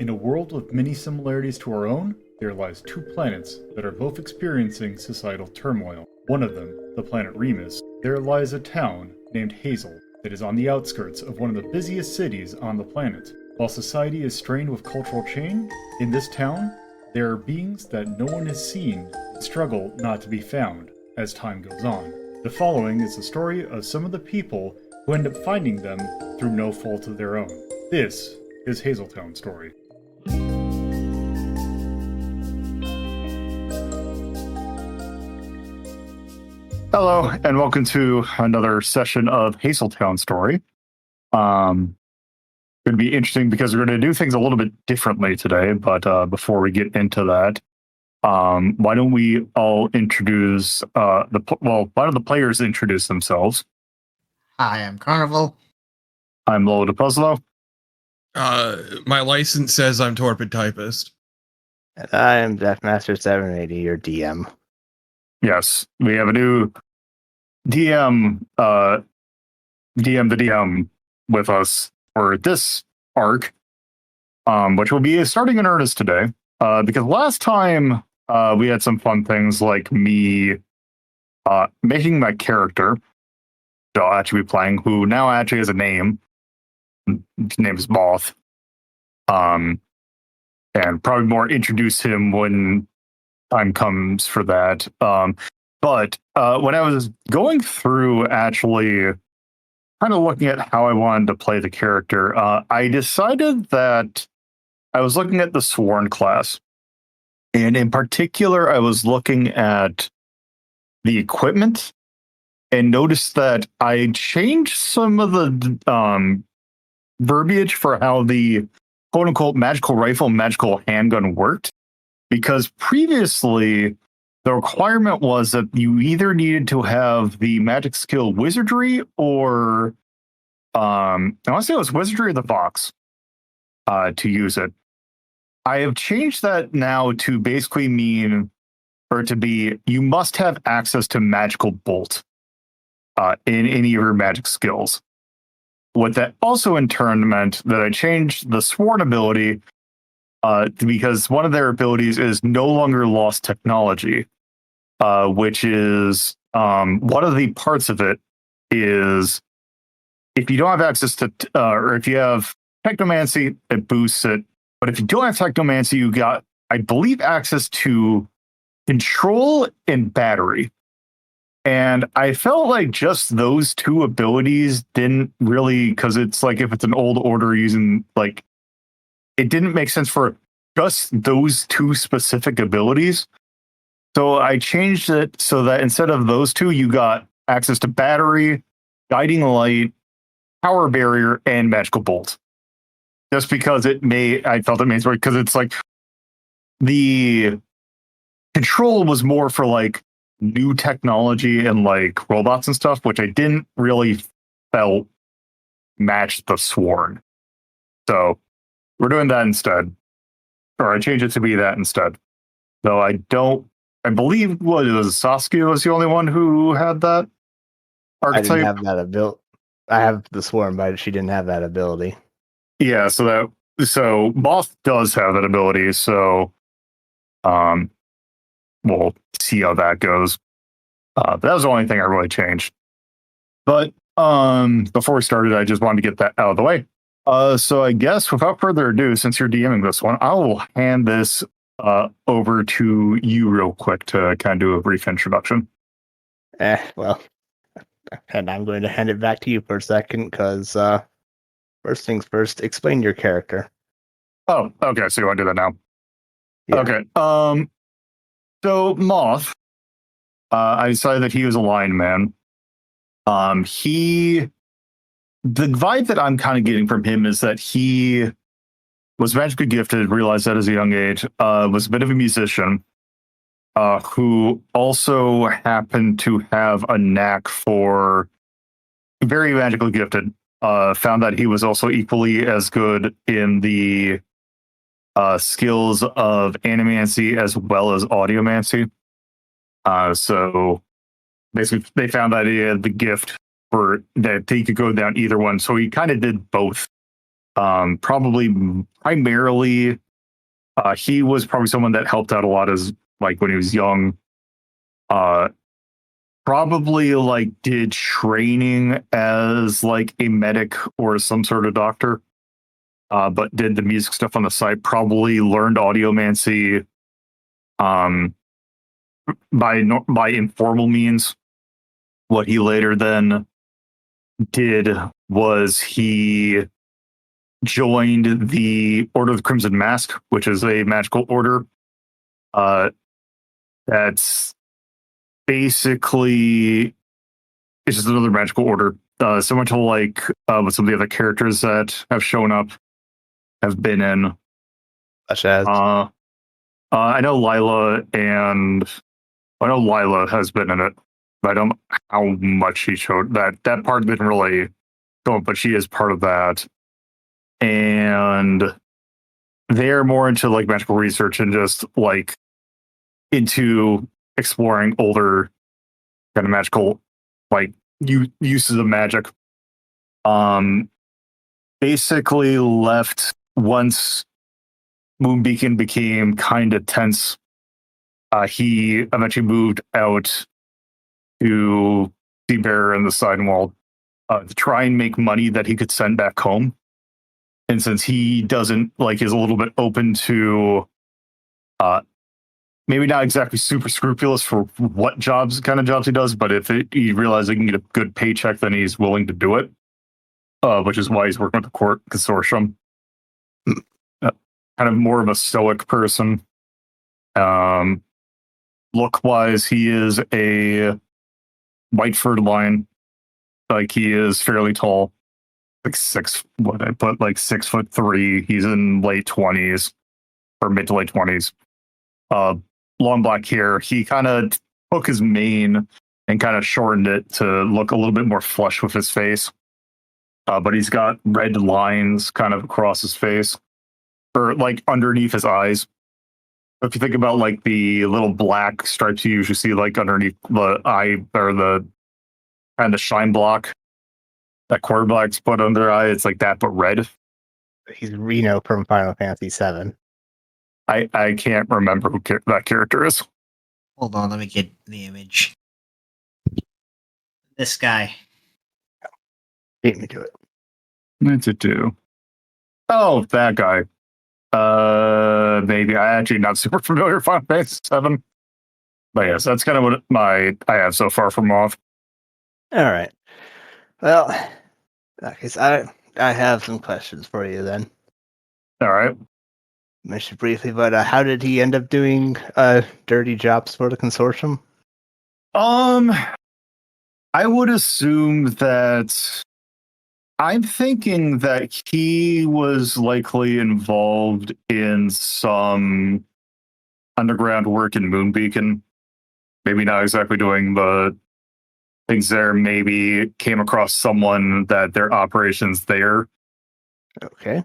In a world with many similarities to our own, there lies two planets that are both experiencing societal turmoil. One of them, the planet Remus, there lies a town named Hazel that is on the outskirts of one of the busiest cities on the planet. While society is strained with cultural change, in this town, there are beings that no one has seen and struggle not to be found as time goes on. The following is the story of some of the people who end up finding them through no fault of their own. This is Hazeltown Story. Hello, and welcome to another session of Hazeltown Story. Going to be interesting because we're going to do things a little bit differently today, but before we get into that, why don't we all introduce, why don't the players introduce themselves? Hi, I'm Carnival. I'm LoloDePuzlo. My license says I'm TorpidTypist. And I am Deathmaster780, your DM. Yes, we have a new DM, DM the DM with us for this arc, which will be starting in earnest today. Because last time we had some fun things like me making my character, that I'll actually be playing, who now actually has a name. His name is Moth. And probably more introduce him when time comes for that. But when I was going through actually kind of looking at how I wanted to play the character, I decided that I was looking at the Sworn class. And in particular, I was looking at the equipment and noticed that I changed some of the verbiage for how the quote-unquote magical rifle, magical handgun worked. Because previously, the requirement was that you either needed to have the magic skill Wizardry or, I want to say it was Wizardry of the Fox to use it. I have changed that now to basically mean, or to be, you must have access to Magical Bolt in any of your magic skills. What that also in turn meant that I changed the Sworn ability because one of their abilities is no longer lost technology, which is one of the parts of it is if you don't have access to, or if you have technomancy, it boosts it. But if you don't have technomancy, you got, I believe, access to control and battery. And I felt like just those two abilities didn't really, because it's like if it's an old order using, like, it didn't make sense for just those two specific abilities. So I changed it so that instead of those two, you got access to battery, guiding light, power barrier, and magical bolt. Just because I felt it made sense because it's like the control was more for like new technology and like robots and stuff, which I didn't really felt matched the Sworn. So we're doing that instead. Or I changed it to be that instead. Though I believe what it was, Saskia was the only one who had that archetype. I didn't have that ability. I have the Sworn, but she didn't have that ability. Yeah, so Moth does have that ability, so we'll see how that goes. That was the only thing I really changed. But before we started, I just wanted to get that out of the way. So I guess without further ado, since you're DMing this one, I will hand this over to you real quick to kind of do a brief introduction. Well, and I'm going to hand it back to you for a second because first things first, explain your character. Oh, okay. So you want to do that now? Yeah. Okay. So Moth, I decided that he was a lion man. The vibe that I'm kind of getting from him is that he was magically gifted, realized that as a young age, was a bit of a musician, who also happened to have a knack for very magically gifted. Found that he was also equally as good in the skills of animancy as well as audiomancy. So basically, they found that he had the gift for that he could go down either one. So he kind of did both Probably primarily, he was probably someone that helped out a lot as like when he was young. Probably like did training as like a medic or some sort of doctor. But did the music stuff on the side. Probably learned audiomancy um, by informal means. What he later then did was he joined the Order of the Crimson Mask, which is a magical order. That's basically it's just another magical order. Similar to like what some of the other characters that have shown up have been in. Such as I know Lila has been in it, but I don't know how much she showed. That part didn't really go, but she is part of that. And they're more into like magical research and just like into exploring older kind of magical like uses of magic. Basically left once Moonbeacon became kind of tense. He eventually moved out to Seabearer and the Sidewall to try and make money that he could send back home. And since he doesn't like is a little bit open to maybe not exactly super scrupulous for what kind of jobs he does, but if he realizes he can get a good paycheck, then he's willing to do it. Which is why he's working with the court consortium. Kind of more of a stoic person. Look wise, he is a white furred lion. Like he is fairly tall, like 6'3". He's in late 20s or mid to late 20s. Long black hair. He kind of took his mane and kind of shortened it to look a little bit more flush with his face. But he's got red lines kind of across his face, or like underneath his eyes. If you think about like the little black stripes you usually see like underneath the eye or the kind of shine block that quarterbacks put under their eye, it's like that but red. he's Reno from Final Fantasy VII. I can't remember who that character is. Hold on, let me get the image. This guy. Beat me to it. What's it do? Oh, that guy. Maybe I actually not super familiar with Final Fantasy VII. But yes, that's kind of what I have so far from off. All right. Well, in that case, I have some questions for you then. All right. Mentioned briefly, but how did he end up doing dirty jobs for the consortium? I would assume that I'm thinking that he was likely involved in some underground work in Moonbeacon. Maybe not exactly doing the things there. Maybe came across someone that their operations there. Okay.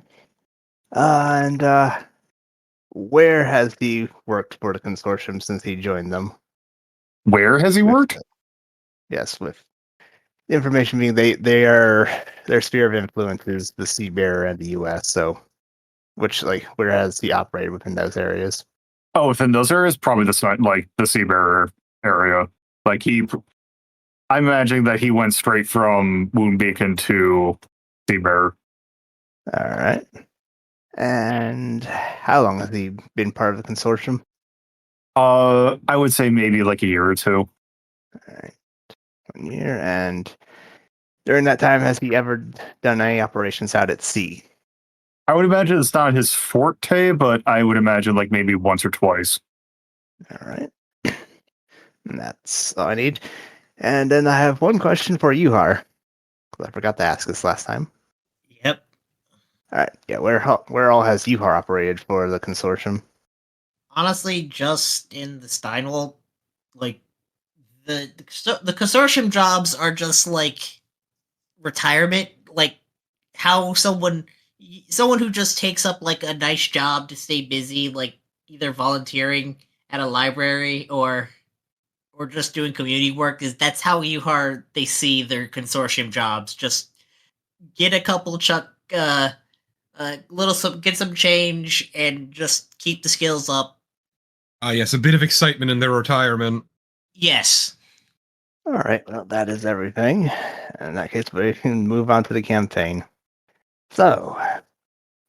And where has he worked for the consortium since he joined them? Where has he worked? Yes, with the information being their sphere of influence is the Seabearer and the U.S. So, where has he operated within those areas? Oh, within those areas, probably the Seabearer area. I'm imagining that he went straight from Moonbeacon to Seabearer. All right. And how long has he been part of the consortium? I would say maybe like a year or two. All right. 1 year. And during that time, has he ever done any operations out at sea? I would imagine it's not his forte, but I would imagine like maybe once or twice. All right. And that's all I need. And then I have one question for you, Har. I forgot to ask this last time. Yep. All right. Yeah. Where all has Yuhar operated for the consortium? Honestly, just in the Steinwall, like the consortium jobs are just like retirement, like how someone who just takes up like a nice job to stay busy, like either volunteering at a library or just doing community work, that's how they see their consortium jobs. Just get a couple Get some change and just keep the skills up. Yes, a bit of excitement in their retirement. Yes. All right, well, that is everything. In that case, we can move on to the campaign. So,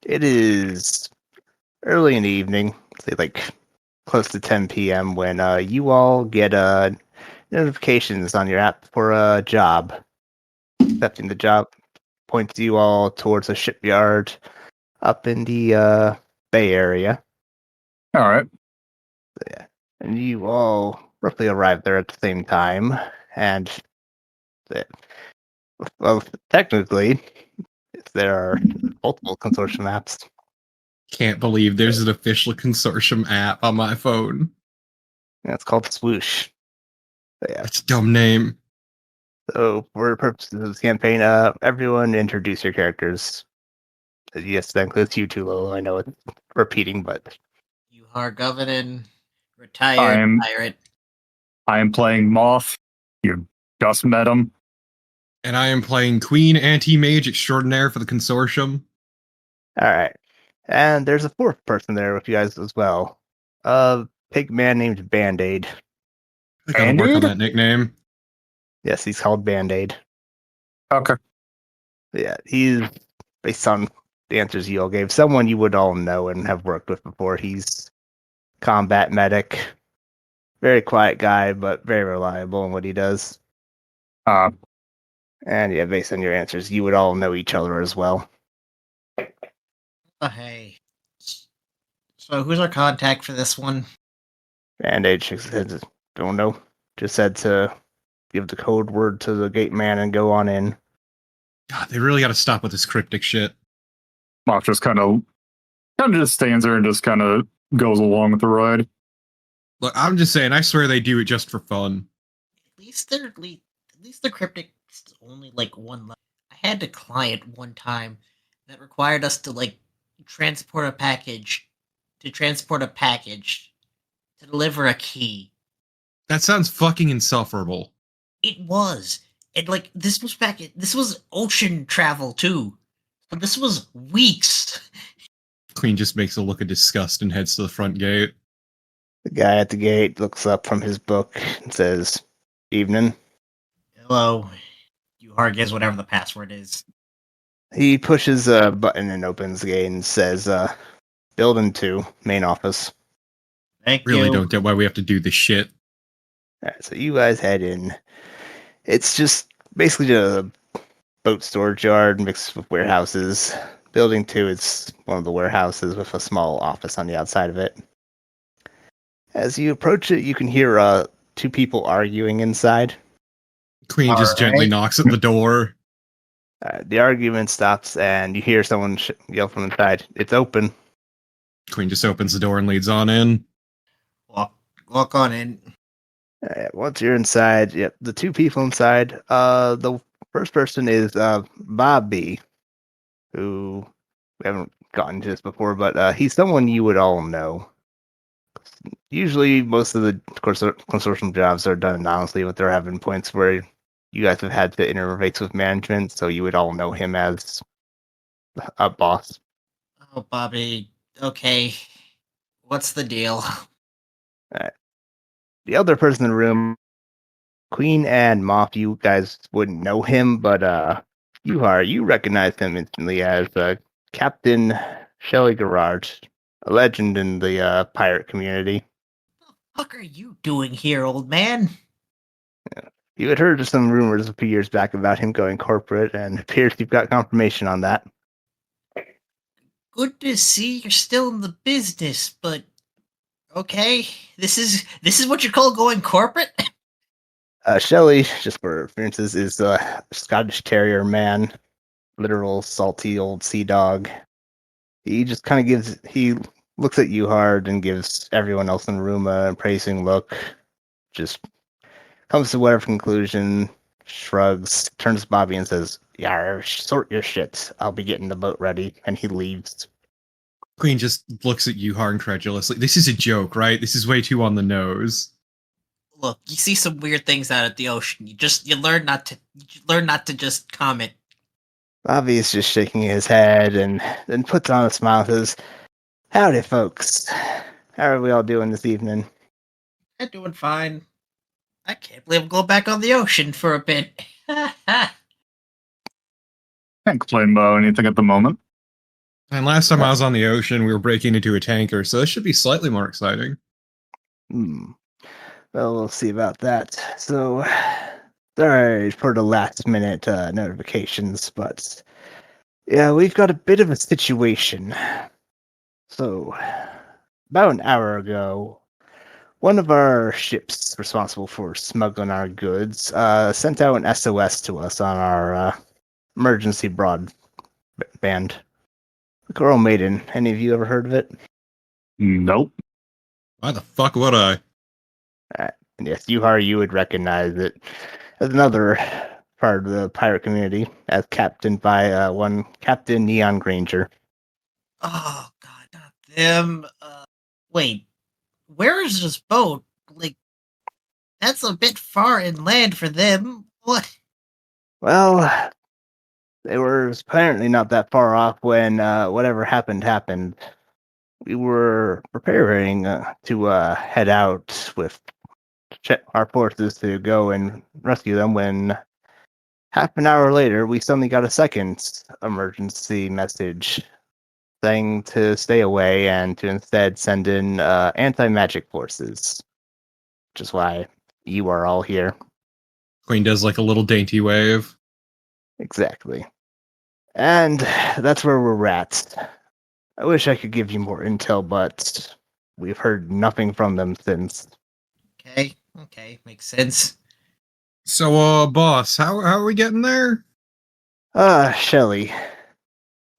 it is early in the evening, say like close to 10 p.m., when you all get notifications on your app for a job. Accepting the job points you all towards a shipyard up in the Bay Area. All right. And you all roughly arrive there at the same time. And, well, technically, there are multiple consortium apps. Can't believe there's an official consortium app on my phone. And it's called Swoosh. But yeah. That's a dumb name. So, for the purposes of this campaign, everyone introduce your characters. Yes, that includes you too, Lolo. I know it's repeating, but You are Governing, retired I'm- pirate. I am playing Moth. You just met him. And I am playing Queen Anti-Mage Extraordinaire for the consortium. all right. And there's a fourth person there with you guys as well. A pig man named Band-Aid. I gotta work on Band-Aid? that nickname. Yes, he's called Band-Aid. Okay. Yeah, he's based on the answers you all gave. Someone you would all know and have worked with before. He's combat medic. Very quiet guy, but very reliable in what he does. Uh, And yeah, based on your answers, you would all know each other as well. Oh, hey. So who's our contact for this one? Band-Aid shakes his head. Don't know. Just said to give the code word to the gate man and go on in. God, they really gotta stop with this cryptic shit. Moth just kind of just stands there and just kind of goes along with the ride. Look, I'm just saying, I swear they do it just for fun. At least the cryptic is only like one level. I had a client one time that required us to like transport a package to deliver a key. That sounds fucking insufferable. It was. And like this was ocean travel too. But this was weeks. Queen just makes a look of disgust and heads to the front gate. The guy at the gate looks up from his book and says, "Evening." Hello. You hard guess whatever the password is. He pushes a button and opens the gate and says, "Building 2, main office." Thank Really you. don't get why we have to do this shit. All right, so you guys head in. It's just basically a boat storage yard mixed with warehouses. Building 2 is one of the warehouses with a small office on the outside of it. As you approach it, you can hear 2 people arguing inside. Queen just gently Alright. knocks at the door. The argument stops, and you hear someone yell from inside, "It's open." Queen just opens the door and leads on in. Walk on in. Once you're inside, yep, the 2 people inside. The first person is Bobby, who we haven't gotten to this before, but he's someone you would all know. Usually, most of the consortium jobs are done anonymously, but there have been points where you guys have had to interface with management, so you would all know him as a boss. Oh, Bobby. Okay. What's the deal? The other person in the room, Queen and Moth, you guys wouldn't know him, but you recognize him instantly as Captain Shelley Garrard, a legend in the pirate community. What the fuck are you doing here, old man? You had heard of some rumors a few years back about him going corporate, and it appears you've got confirmation on that. Good to see you're still in the business, but okay. This is what you call going corporate? Shelley, just for references, is a Scottish Terrier man, literal salty old sea dog. He just kind of he looks at you hard and gives everyone else in the room a praising look. Just comes to whatever conclusion, shrugs, turns to Bobby and says, "Yeah, sort your shit. I'll be getting the boat ready," and he leaves. Queen just looks at you hard incredulously. This is a joke, right? This is way too on the nose. Look, you see some weird things out at the ocean. You learn not to just comment. Bobby's just shaking his head and then puts on a smile and says, "Howdy, folks. How are we all doing this evening?" I'm doing fine. I can't believe I'm going back on the ocean for a bit. Can't complain about anything at the moment. And last time I was on the ocean, we were breaking into a tanker, so this should be slightly more exciting. Well, we'll see about that. So, sorry for the last minute notifications, but yeah, we've got a bit of a situation. So, about an hour ago, one of our ships responsible for smuggling our goods sent out an SOS to us on our emergency broadband. Coral Maiden. Any of you ever heard of it? Nope. Why the fuck would I? And yes, you would recognize it as another part of the pirate community, as captained by one Captain Neon Granger. Oh god, not them. Wait, where is this boat? Like, that's a bit far inland for them. What? Well, they were apparently not that far off when whatever happened. We were preparing to head out with our forces to go and rescue them when half an hour later we suddenly got a second emergency message saying to stay away and to instead send in anti-magic forces, which is why you are all here. Queen does like a little dainty wave. Exactly. And that's where we're at. I wish I could give you more intel, but we've heard nothing from them since. Okay, makes sense. So, boss, how are we getting there? Shelly.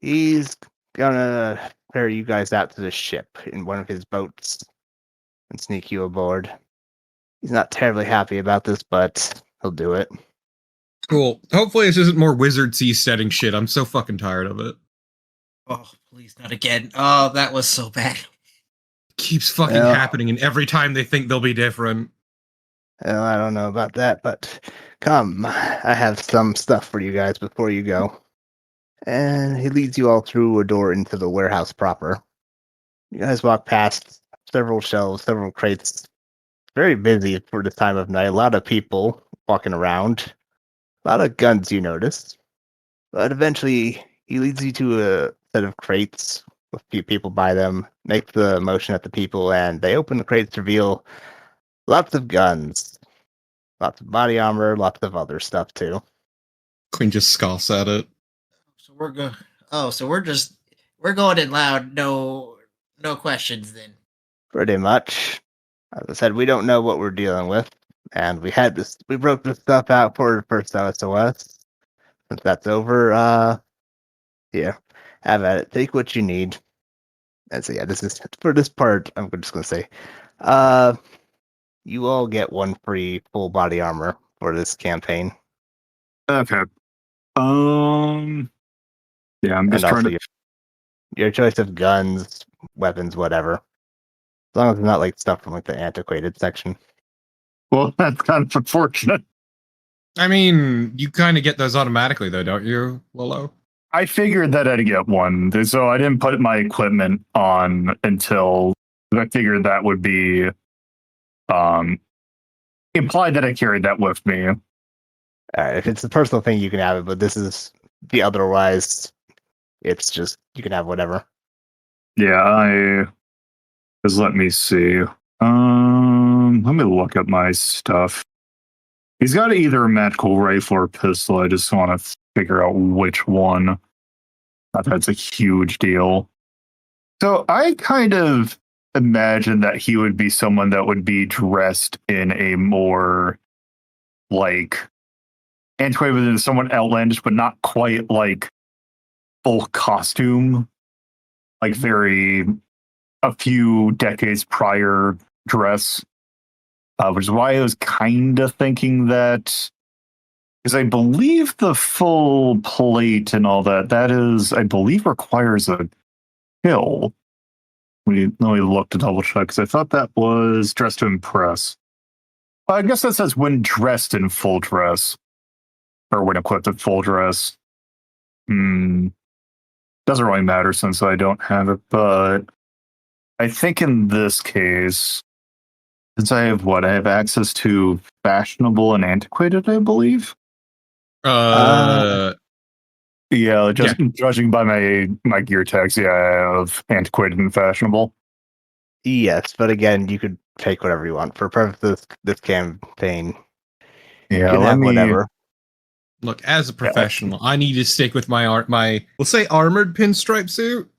He's gonna ferry you guys out to the ship in one of his boats and sneak you aboard. He's not terribly happy about this, but he'll do it. Cool. Hopefully this isn't more wizard seasteading shit. I'm so fucking tired of it. Oh, please not again. Oh, that was so bad. Keeps fucking Well. happening, and every time they think they'll be different. Well, I don't know about that, but come, I have some stuff for you guys before you go. And he leads you all through a door into the warehouse proper. You guys walk past several shelves, several crates. Very busy for the time of night. A lot of people walking around. A lot of guns, you notice. But eventually, he leads you to a set of crates with few people by them, make the motion at the people, and they open the crates to reveal lots of guns, lots of body armor, lots of other stuff too. Queen just scoffs at it. So we're go. Oh, so we're going in loud. No questions then. Pretty much. As I said, we don't know what we're dealing with, and we broke this stuff out for the first SOS. Since that's over, here, have at it. Take what you need. And so yeah, this is for this part. I'm just gonna say, you all get one free full body armor for this campaign. Okay. Yeah, I'm just And trying also to. your choice of guns, weapons, whatever. As long as it's not like stuff from like the antiquated section. Well, that's kind of unfortunate. I mean, you kind of get those automatically, though, don't you, Lolo? I figured that I'd get one, so I didn't put my equipment on until I figured that would be implied that I carried that with me. If it's a personal thing, you can have it, but this is the otherwise. It's just you can have whatever. Yeah, just let me see. Let me look at my stuff. He's got either a magical rifle or pistol. I just want to figure out which one. Not that it's a huge deal. So I kind of imagine that he would be someone that would be dressed in a more like antiquated than someone outlandish, but not quite like full costume. Like very a few decades prior dress. Which is why I was kind of thinking that, because I believe the full plate and all that is, I believe, requires a skill. Let me look to double check, because I thought that was dress to impress. I guess that says when dressed in full dress, or when equipped in full dress. Doesn't really matter since I don't have it, but I think in this case, since I have access to fashionable and antiquated, I believe. Uh, Yeah, just judging by my gear tags, yeah, I have antiquated and fashionable. Yes, but again, you could take whatever you want for purposes of this campaign. You Yeah, can let have me. whatever. look, as a professional, I need to stick with my let's say armored pinstripe suit.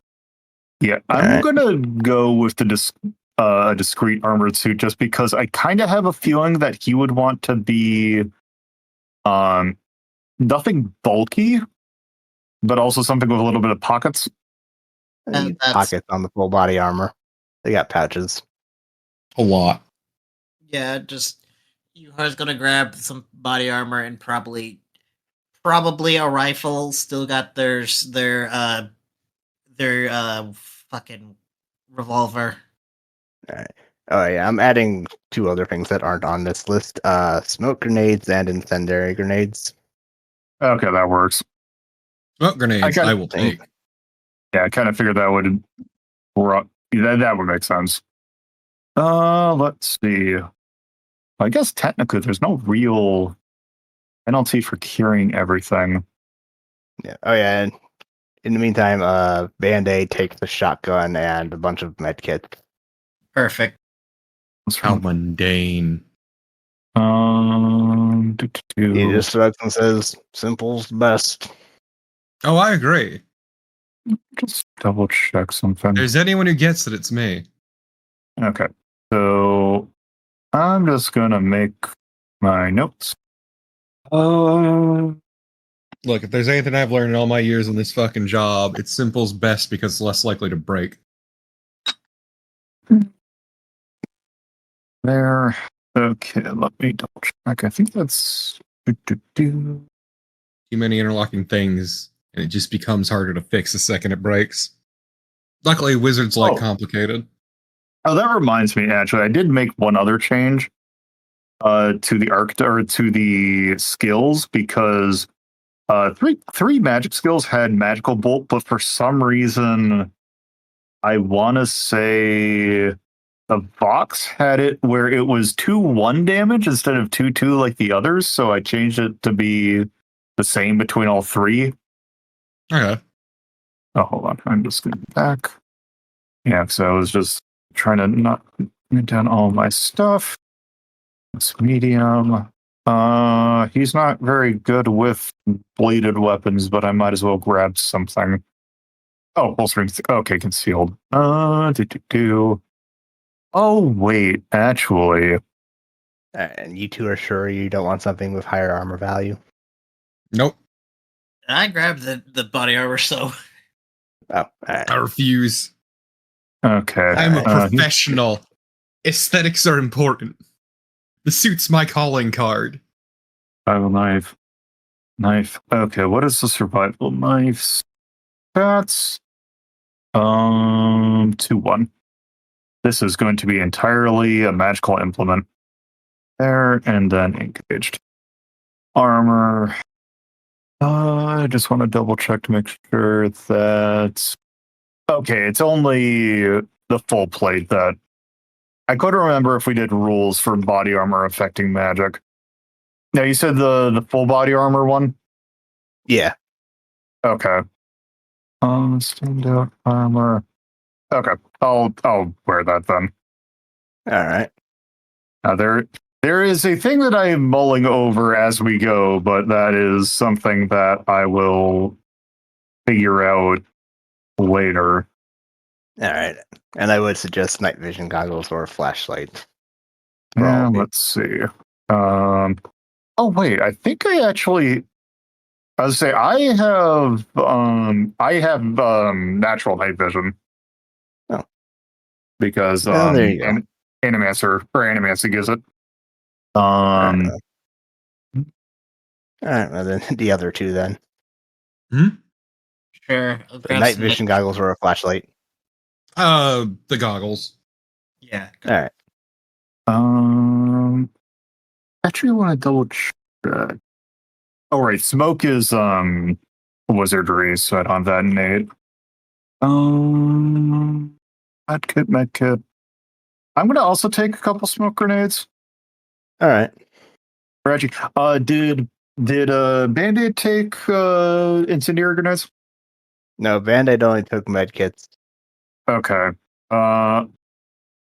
Yeah, I'm Alright. gonna go with the discreet armored suit just because I kind of have a feeling that he would want to be nothing bulky, but also something with a little bit of pockets. You That's- pockets on the full body armor. They got pouches. A lot. Yeah, just Yuhar's gonna grab some body armor and probably a rifle. Still got their fucking revolver. Alright. Oh yeah, I'm adding 2 other things that aren't on this list. Smoke grenades and incendiary grenades. Okay, that works. Smoke grenades, got- I will take. Yeah, I kind of figured that would that would make sense. Let's see. I guess technically there's no real penalty for carrying everything. Yeah. Oh yeah, and in the meantime, Band-Aid takes the shotgun and a bunch of medkits. Perfect. How mundane. He just shrugs and says, "Simple's best." Oh, I agree. just double check something. There's anyone who gets it, it's me. Okay, so I'm just gonna make my notes. Look, if there's anything I've learned in all my years in this fucking job, it's simple's best because it's less likely to break. There. Okay, let me double check. I think that's. Too many interlocking things, and it just becomes harder to fix the second it breaks. Luckily, wizards like complicated. Oh, that reminds me. Actually, I did make one other change to the or to the skills because three magic skills had magical bolt, but for some reason, I want to say the Vox had it where it was 2-1 damage instead of 2-2 like the others. So I changed it to be the same between all three. Okay. Oh, hold on. I'm just going back. Yeah, so I was just trying to not get down all my stuff. It's medium. He's not very good with bladed weapons, but I might as well grab something. Oh, holstering. Okay, concealed. Oh, wait, actually. And you 2 are sure you don't want something with higher armor value? Nope. I grabbed the body armor, so Oh, alright. I refuse. Okay. I'm a professional. Aesthetics are important. The suit's my calling card. Survival knife. Knife. Okay, what is the survival knife? That's 2-1. This is going to be entirely a magical implement. There, and then engaged. Armor. I just want to double check to make sure that. Okay, it's only the full plate that. I couldn't remember if we did rules for body armor affecting magic. Now, you said the full body armor one? Yeah. Okay. Standout armor. Okay, I'll wear that then. Alright. There is a thing that I am mulling over as we go, but that is something that I will figure out later. Alright. And I would suggest night vision goggles or a flashlight. Yeah, let's see. Oh wait, I think I actually. I was say I have natural night vision. Oh. Because Well, there you go. Animancer gives it. Alright, well then the other 2 then. sure. I'll The grab night some vision goggles or a flashlight. The goggles. Yeah. Alright. Actually, want to double check. Oh right, smoke is wizardry, so I don't have that innate. Medkit. I'm gonna also take a couple smoke grenades. All right. Reggie, did Band-Aid take incendiary grenades? No, Band-Aid only took medkits. Okay.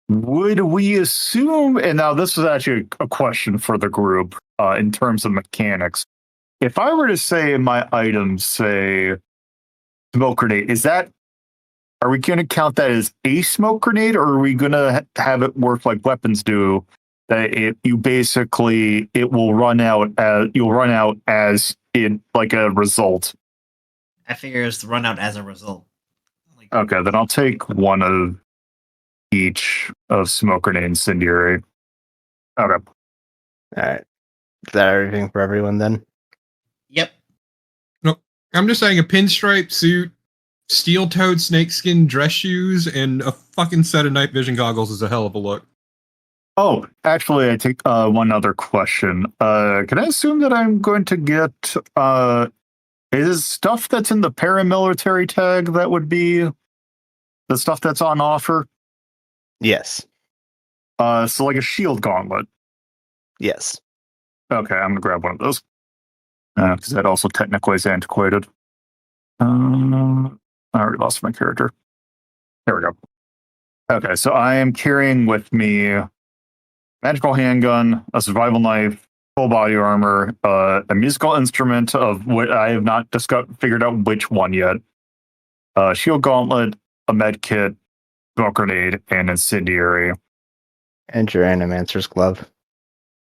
Would we assume, and now this is actually a question for the group in terms of mechanics. If I were to say my items say smoke grenade, are we going to count that as a smoke grenade, or are we going to have it work like weapons do? That it will run out as you'll run out as in like a result. I figure it's run out as a result. Like, Okay, then I'll take one of each of smoke grenade and incendiary. Okay. All right. Is that everything for everyone then? yep. I'm just saying a pinstripe suit, steel-toed snakeskin dress shoes, and a fucking set of night vision goggles is a hell of a look. Oh, actually, I take one other question. Can I assume that I'm going to get is stuff that's in the paramilitary tag that would be the stuff that's on offer? Yes. So like a shield gauntlet. Yes. Okay, I'm gonna grab one of those because that also technically is antiquated. I already lost my character. There we go. Okay, so I am carrying with me magical handgun, a survival knife, full body armor, a musical instrument of what I have not figured out which one yet. Shield gauntlet, a med kit, smoke grenade, and incendiary. And your animancer's glove.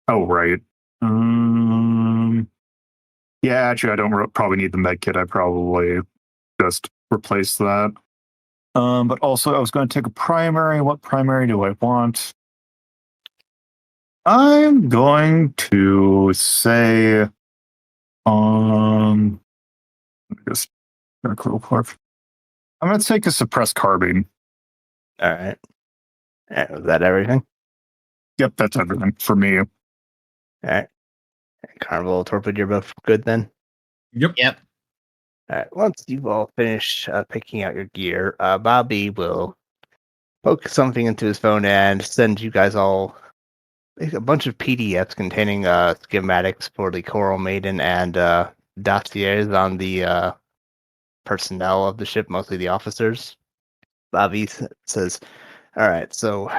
Oh right. Yeah, actually, I don't probably need the med kit. I probably just replace that. But also, I was going to take a primary. What primary do I want? I'm going to say, just real quick. I'm going to take a suppressed carbine. All right. Was that everything? Yep, that's everything for me. All right. Carnival, Torpid, you're both good then? Yep. Yep. All right. Once you've all finished picking out your gear, Bobby will poke something into his phone and send you guys all a bunch of PDFs containing schematics for the Coral Maiden and dossiers on the personnel of the ship, mostly the officers. Bobby says, "All right, so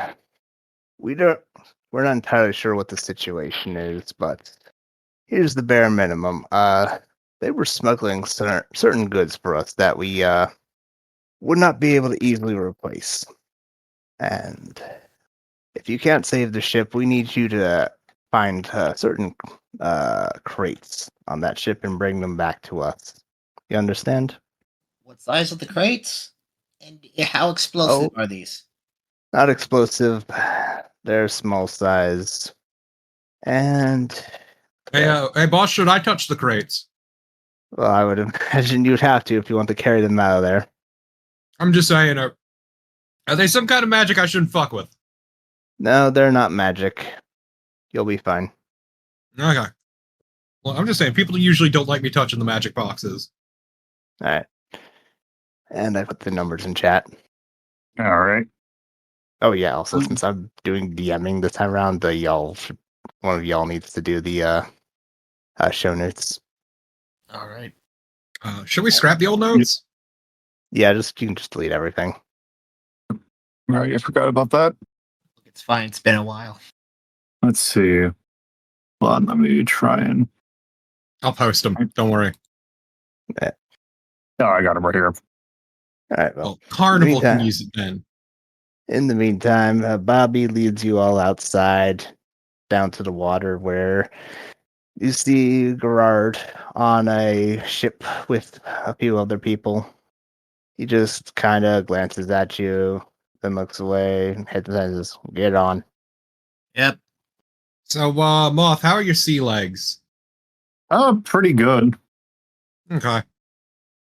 we're not entirely sure what the situation is, but here's the bare minimum. They were smuggling certain goods for us that we would not be able to easily replace. And if you can't save the ship, we need you to find certain crates on that ship and bring them back to us. You understand?" What size are the crates? And how explosive Oh. are these? Not explosive. They're small size. And Hey, boss, should I touch the crates? well, I would imagine you'd have to if you want to carry them out of there. I'm just saying, are they some kind of magic I shouldn't fuck with? No, they're not magic. You'll be fine. Okay. Well, I'm just saying, people usually don't like me touching the magic boxes. All right. And I put the numbers in chat. All right. Oh yeah. Also, since I'm doing DMing this time around, one of y'all needs to do the show notes. All right. Should we scrap the old notes? Yeah, you can just delete everything. All right, I forgot about that. It's fine. It's been a while. Let's see. Hold on, let me try and. I'll post them. Don't worry. Oh, I got him right here. All right. Well, Well, Carnival can meantime- use it then. in the meantime, Bobby leads you all outside down to the water where you see Gerard on a ship with a few other people. He just kind of glances at you, then looks away, and says, "Get on." Yep. So, Moth, how are your sea legs? Pretty good. Okay.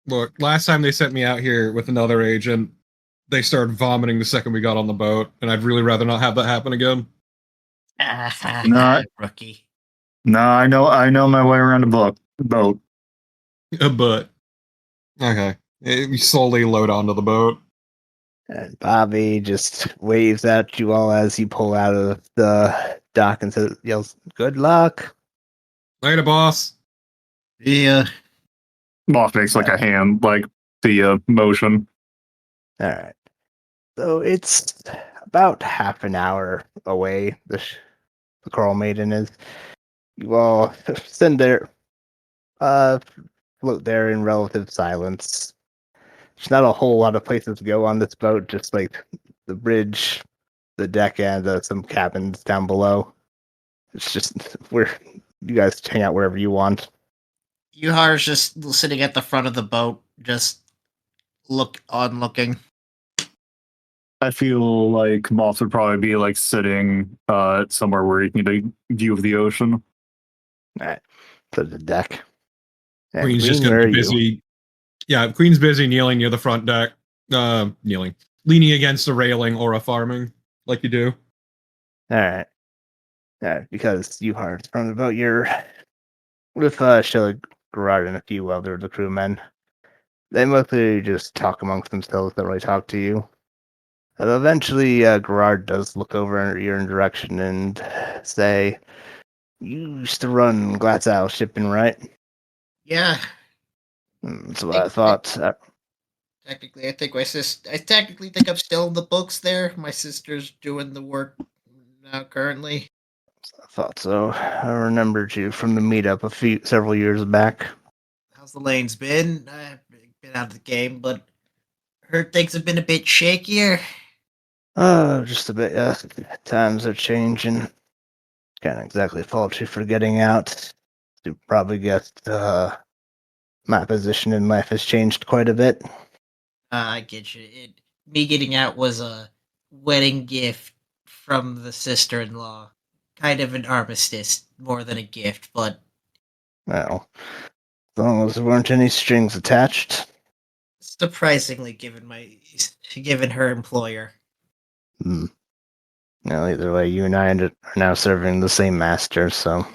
Look, last time they sent me out here with another agent, they started vomiting the second we got on the boat, and I'd really rather not have that happen again. No. Rookie. No, I know my way around a boat. But Okay. You slowly load onto the boat. And Bobby just waves at you all as you pull out of the dock and yells, "Good luck." Later, boss. Yeah. Moth makes like a hand, like the motion. All right. So it's about half an hour away. The Coral Maiden is. You all send there, float there in relative silence. There's not a whole lot of places to go on this boat, just like the bridge, the deck, and some cabins down below. It's just where you guys hang out wherever you want. Yuhar's just sitting at the front of the boat, just looking. I feel like Moth would probably be like sitting somewhere where he can get a view of the ocean. All right, to the deck. And Queen's just Queen, gonna where be are you? busy. Yeah, Queen's busy kneeling near the front deck. Leaning against a railing or a farming, like you do. All right. Because you are from the boat, you're with Shelly, Gerard, and a few other of the crewmen. They mostly just talk amongst themselves. They don't really talk to you. Eventually, Gerard does look over in your direction and say, "You used to run Glass shipping, right?" Yeah. That's what I thought. Technically, I think I technically think I'm still in the books there. My sister's doing the work now currently. I thought so. I remembered you from the meetup several years back. How's the lanes been? I've been out of the game, but heard things have been a bit shakier. Just a bit. Times are changing. Can't exactly fault you for getting out. You probably guessed my position in life has changed quite a bit. I get you. Me getting out was a wedding gift from the sister-in-law. Kind of an armistice, more than a gift, but Well, as long as there weren't any strings attached. surprisingly given her employer. Hmm. Well, either way, you and I are now serving the same master, so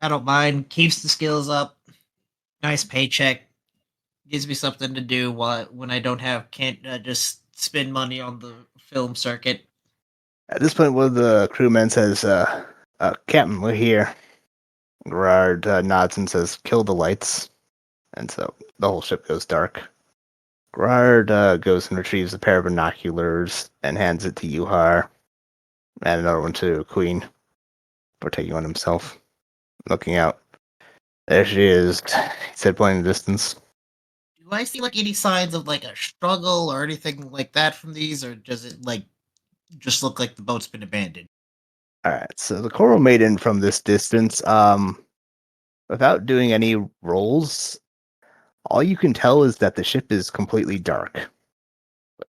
I don't mind. Keeps the skills up. Nice paycheck. Gives me something to do when I can't just spend money on the film circuit. at this point, one of the crewmen says, "Captain, we're here." Gerard nods and says, "Kill the lights." And so the whole ship goes dark. Gerard goes and retrieves a pair of binoculars and hands it to Yuhar, and another one to Queen for taking one himself. Looking out. There she is, he said, pointing in the distance. Do I see like any signs of like a struggle or anything like that from these, or does it like just look like the boat's been abandoned? Alright, so the Coral Maiden from this distance, without doing any rolls, all you can tell is that the ship is completely dark.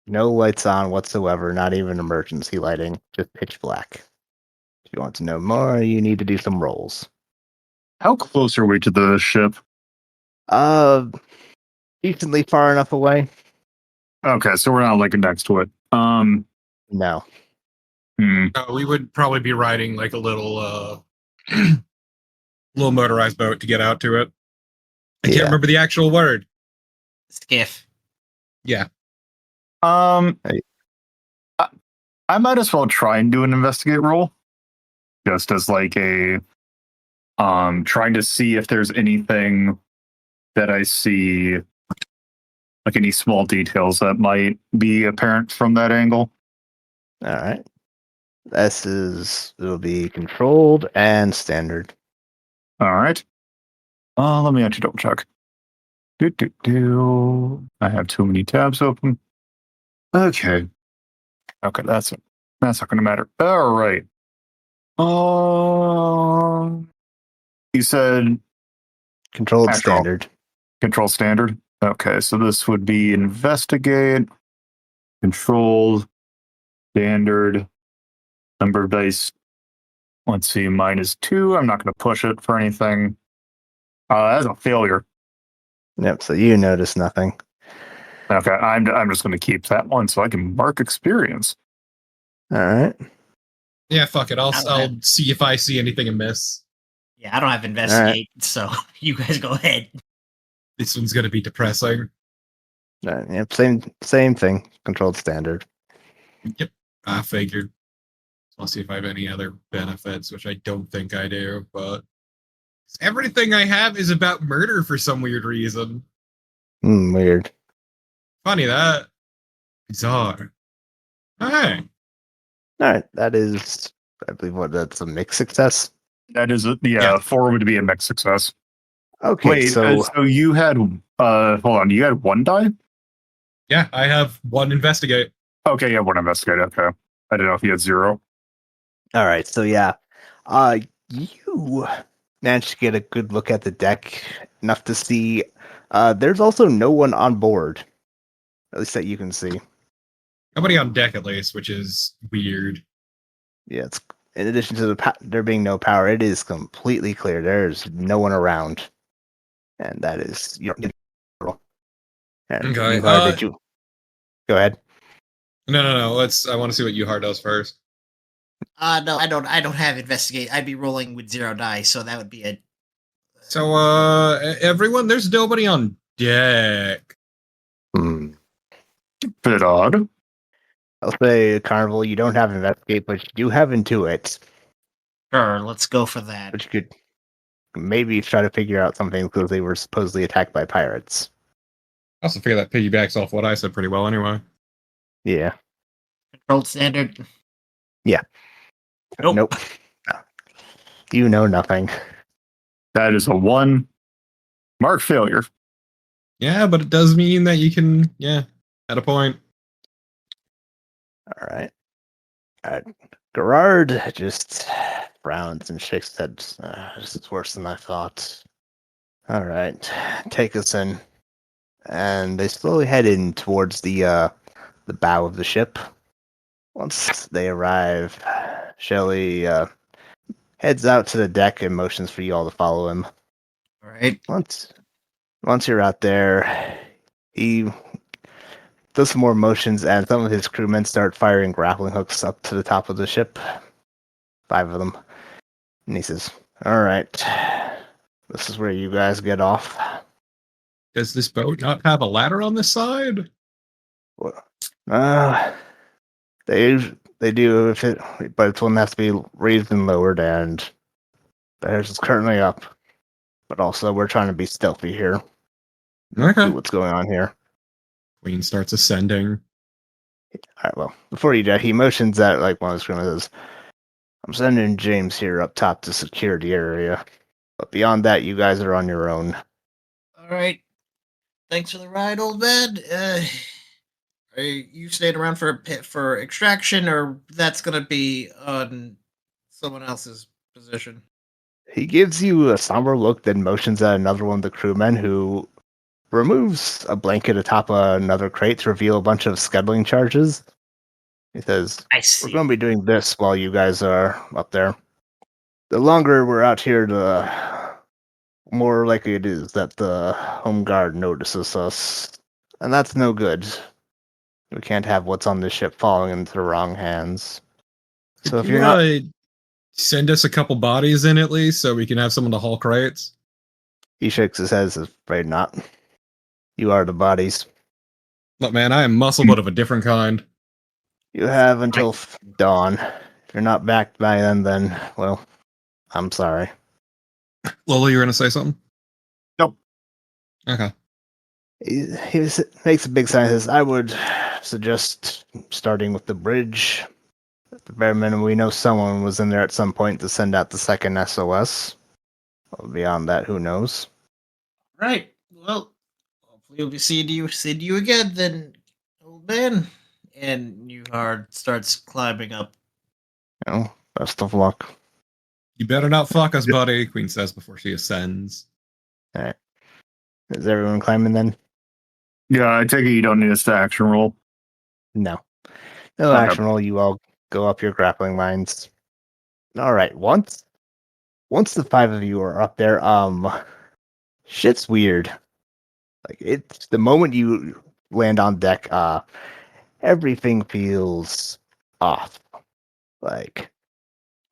No lights on whatsoever, not even emergency lighting, just pitch black. If you want to know more, you need to do some rolls. How close are we to the ship? Decently far enough away. Okay, so we're not like next to it. No. We would probably be riding like a little little motorized boat to get out to it. I can't remember the actual word. Skiff. Yeah. I might as well try and do an investigate roll, just as like a trying to see if there's anything that I see, like any small details that might be apparent from that angle. All right. It'll be controlled and standard. All right. Let me actually double check. I have too many tabs open. Okay, that's not going to matter. All right. You said Controlled actual. standard. Control standard. Okay, so this would be investigate, controlled, standard, number of dice. Let's see, -2. I'm not going to push it for anything. That's a failure. Yep. So you notice nothing. Okay, I'm just going to keep that one so I can mark experience. All right. Yeah, fuck it. I'll see if I see anything amiss. Yeah, I don't have investigate, so you guys go ahead. This one's gonna be depressing. Yep, same thing. Controlled standard. Yep, I figured. I'll see if I have any other benefits, which I don't think I do, but everything I have is about murder for some weird reason. Weird. Funny that. Bizarre. Hey. All right, that is, I believe, that's a mixed success. That is, Yeah. 4 would be a mixed success. Okay, Wait, so so you had, hold on, you had 1 die? Yeah, I have 1 investigate. Okay, yeah, 1 investigate. Okay. I didn't know if you had 0. all right, so yeah, you managed to get a good look at the deck, enough to see. There's also no one on board, at least that you can see. Nobody on deck, at least, which is weird. Yeah, it's in addition to there being no power, it is completely clear. There's no one around, and that is your. And Okay, did you go ahead? No. I want to see what Yuhar does first. No, I don't have investigate. I'd be rolling with 0 dice, so that would be it. So, everyone, there's nobody on deck. Bit odd. I'll say Carnival. You don't have investigate, but you do have intuit, Sure, let's go for that. which you could maybe try to figure out something because they were supposedly attacked by pirates. I also figure that piggybacks off what I said pretty well anyway. Yeah. Controlled standard. Yeah. Nope. Nope. You know nothing. That is a 1. Mark failure. Yeah, but it does mean that you can, at a point. All right. Gerard just frowns and shakes his head. This is worse than I thought. All right, take us in. And they slowly head in towards the bow of the ship. Once they arrive, Shelley heads out to the deck and motions for you all to follow him. All right. Once you're out there, he does some more motions, and some of his crewmen start firing grappling hooks up to the top of the ship. 5 of them. And he says, all right, this is where you guys get off. Does this boat not have a ladder on this side? They do, if it, but it's one that has to be raised and lowered, and theirs is currently up. But also, we're trying to be stealthy here. Okay. See what's going on here. Queen starts ascending. All right, well, before you do, he motions at like one of his crewmen says, I'm sending James here up top to secure the area. But beyond that, you guys are on your own. All right. Thanks for the ride, old man. Are you staying around for extraction, or that's gonna be on someone else's position? He gives you a somber look, then motions at another one of the crewmen who removes a blanket atop another crate to reveal a bunch of scuttling charges. He says, I see. we're going to be doing this while you guys are up there. The longer we're out here, the more likely it is that the home guard notices us. And that's no good. We can't have what's on this ship falling into the wrong hands. So if Could you're not... send us a couple bodies in at least, so we can have someone to haul crates. He shakes his head, says, afraid not. You are the bodies. Look, man, I am muscle, but of a different kind. You have until dawn. If you're not back by then, well, I'm sorry. Lola, you were gonna say something? Nope. Okay. He makes a big sign. Says, I would suggest starting with the bridge. At the bare minimum, we know someone was in there at some point to send out the second SOS. Well, beyond that, who knows? Right. Well, hopefully we'll be seeing you again then, old man. And Newhard starts climbing up. You know, best of luck. You better not fuck us, buddy, Queen says before she ascends. All right. Is everyone climbing then? Yeah, I take it you don't need a action roll. No. No Okay. action roll. You all go up your grappling lines. All right. Once the 5 of you are up there, shit's weird. Like, it's the moment you land on deck, everything feels off. Like,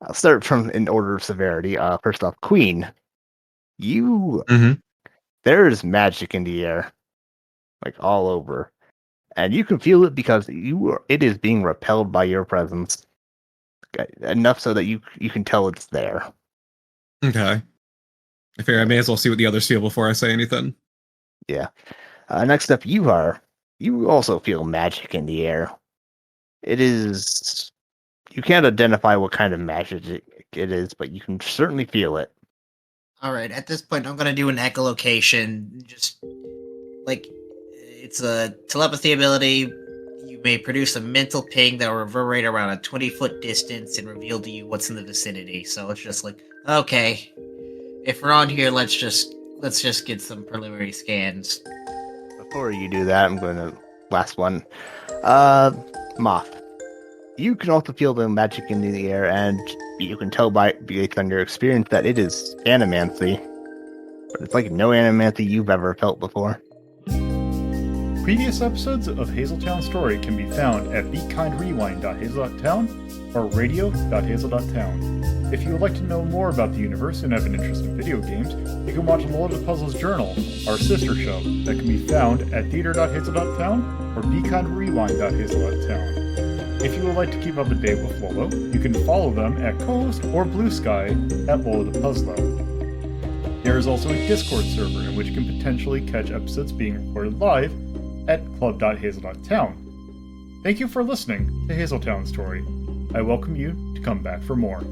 I'll start from in order of severity. First off, Queen, you Mhm. there's magic in the air. like all over, and you can feel it because it is being repelled by your presence enough so that you can tell it's there. Okay. I figure I may as well see what the others feel before I say anything. Yeah. Next up, you also feel magic in the air. It is. You can't identify what kind of magic it is, but you can certainly feel it. All right, at this point, I'm gonna do an echolocation. Just like it's a telepathy ability. You may produce a mental ping that will reverberate around a 20-foot distance and reveal to you what's in the vicinity. So it's just like, okay, if we're on here, let's just get some preliminary scans. Before you do that, I'm going to last one. Moth. You can also feel the magic in the air, and you can tell based on your experience that it is animancy. But it's like no animancy you've ever felt before. Previous episodes of Hazeltown Story can be found at BeKindRewind.hazel.town or radio.hazel.town. If you would like to know more about the universe and have an interest in video games, you can watch LoloDePuzlo's Journal, our sister show, that can be found at theater.hazel.town or BeKindRewind.hazel.town. If you would like to keep up to date with Lolo, you can follow them at co-host or BlueSky at LoloDePuzlo. There is also a Discord server in which you can potentially catch episodes being recorded live at club.hazel.town. Thank you for listening to Hazeltown Story. I welcome you to come back for more.